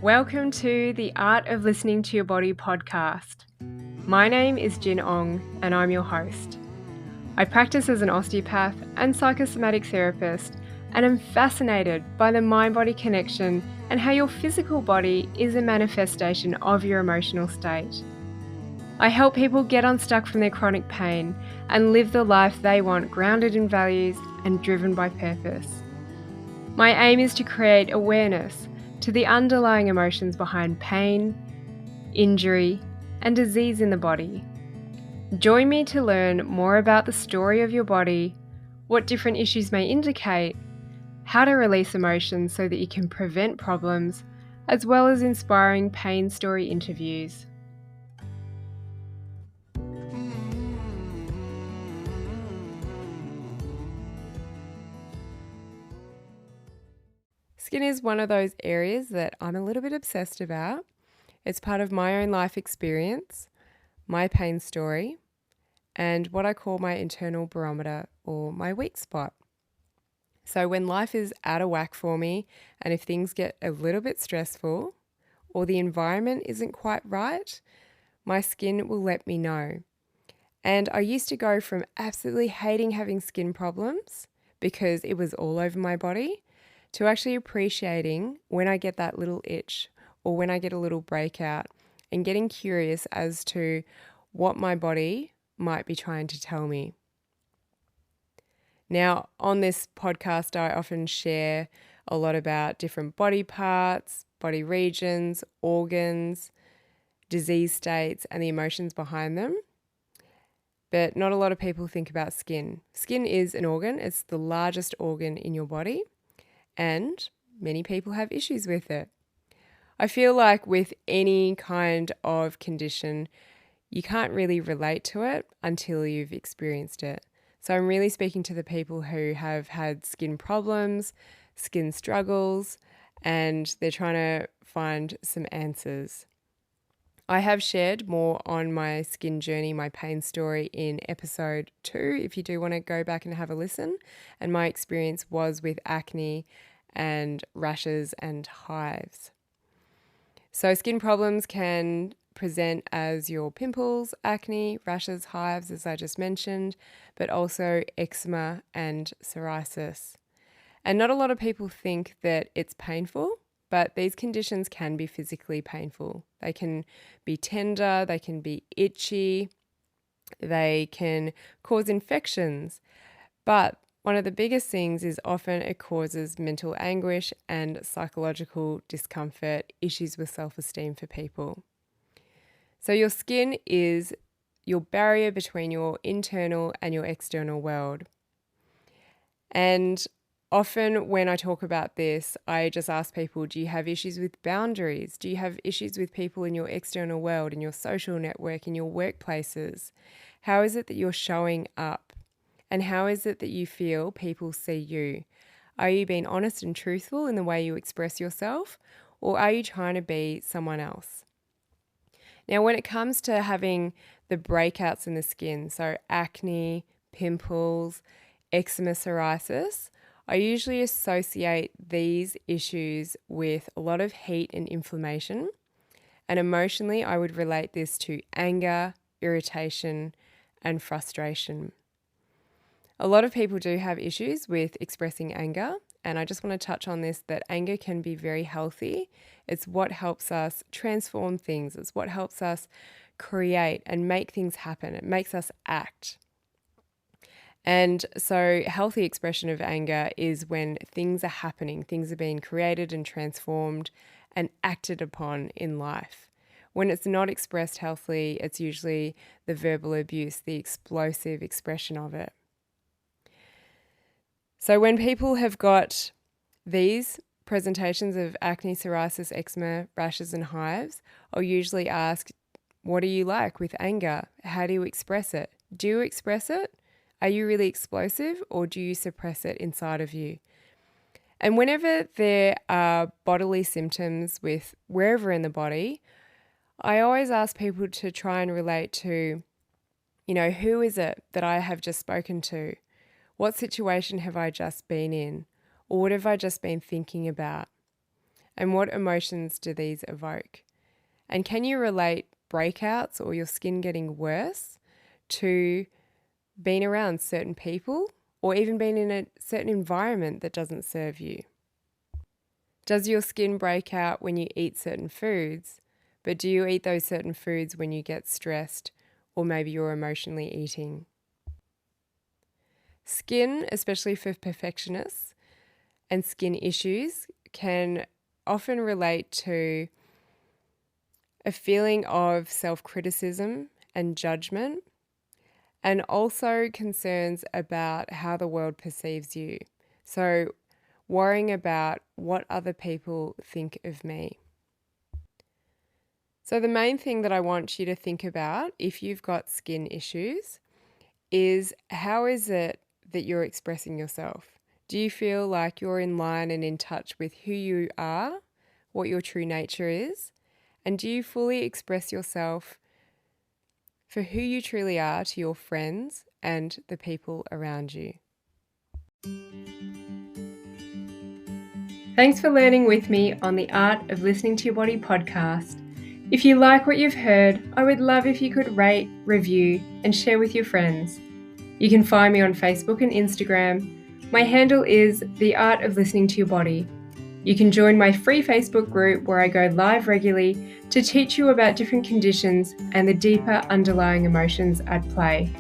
Welcome to the Art of Listening to Your Body podcast. My name is Jin Ong and I'm your host. I practice as an osteopath and psychosomatic therapist and am fascinated by the mind-body connection and how your physical body is a manifestation of your emotional state. I help people get unstuck from their chronic pain and live the life they want, grounded in values and driven by purpose. My aim is to create awareness to the underlying emotions behind pain, injury, and disease in the body. Join me to learn more about the story of your body, what different issues may indicate, how to release emotions so that you can prevent problems, as well as inspiring pain story interviews. Skin is one of those areas that I'm a little bit obsessed about. It's part of my own life experience, my pain story, and what I call my internal barometer or my weak spot. So when life is out of whack for me, and if things get a little bit stressful or the environment isn't quite right, my skin will let me know. And I used to go from absolutely hating having skin problems because it was all over my body to actually appreciating when I get that little itch or when I get a little breakout and getting curious as to what my body might be trying to tell me. Now, on this podcast, I often share a lot about different body parts, body regions, organs, disease states, and the emotions behind them. But not a lot of people think about skin. Skin is an organ. It's the largest organ in your body, and many people have issues with it. I feel like with any kind of condition, you can't really relate to it until you've experienced it. So I'm really speaking to the people who have had skin problems, skin struggles, and they're trying to find some answers. I have shared more on my skin journey, my pain story in episode 2, if you do want to go back and have a listen. And my experience was with acne and rashes and hives. So skin problems can present as your pimples, acne, rashes, hives, as I just mentioned, but also eczema and psoriasis. And not a lot of people think that it's painful, but these conditions can be physically painful. They can be tender, they can be itchy, they can cause infections. But one of the biggest things is often it causes mental anguish and psychological discomfort, issues with self-esteem for people. So your skin is your barrier between your internal and your external world. And often when I talk about this, I just ask people, do you have issues with boundaries? Do you have issues with people in your external world, in your social network, in your workplaces? How is it that you're showing up? And how is it that you feel people see you? Are you being honest and truthful in the way you express yourself? Or are you trying to be someone else? Now, when it comes to having the breakouts in the skin, so acne, pimples, eczema, psoriasis, I usually associate these issues with a lot of heat and inflammation. And emotionally, I would relate this to anger, irritation, and frustration. A lot of people do have issues with expressing anger, and I just want to touch on this, that anger can be very healthy. It's what helps us transform things. It's what helps us create and make things happen. It makes us act. And so healthy expression of anger is when things are happening, things are being created and transformed and acted upon in life. When it's not expressed healthily, it's usually the verbal abuse, the explosive expression of it. So when people have got these presentations of acne, psoriasis, eczema, rashes, and hives, I'll usually ask, what are you like with anger? How do you express it? Do you express it? Are you really explosive, or do you suppress it inside of you? And whenever there are bodily symptoms with wherever in the body, I always ask people to try and relate to, who is it that I have just spoken to? What situation have I just been in? Or what have I just been thinking about? And what emotions do these evoke? And can you relate breakouts or your skin getting worse to being around certain people or even being in a certain environment that doesn't serve you? Does your skin break out when you eat certain foods, but do you eat those certain foods when you get stressed or maybe you're emotionally eating? Skin, especially for perfectionists, and skin issues can often relate to a feeling of self-criticism and judgment, and also concerns about how the world perceives you. So worrying about what other people think of me. So the main thing that I want you to think about if you've got skin issues is, how is it that you're expressing yourself? Do you feel like you're in line and in touch with who you are, what your true nature is? And do you fully express yourself for who you truly are to your friends and the people around you? Thanks for learning with me on the Art of Listening to Your Body podcast. If you like what you've heard, I would love if you could rate, review, and share with your friends. You can find me on Facebook and Instagram. My handle is The Art of Listening to Your Body. You can join my free Facebook group where I go live regularly to teach you about different conditions and the deeper underlying emotions at play.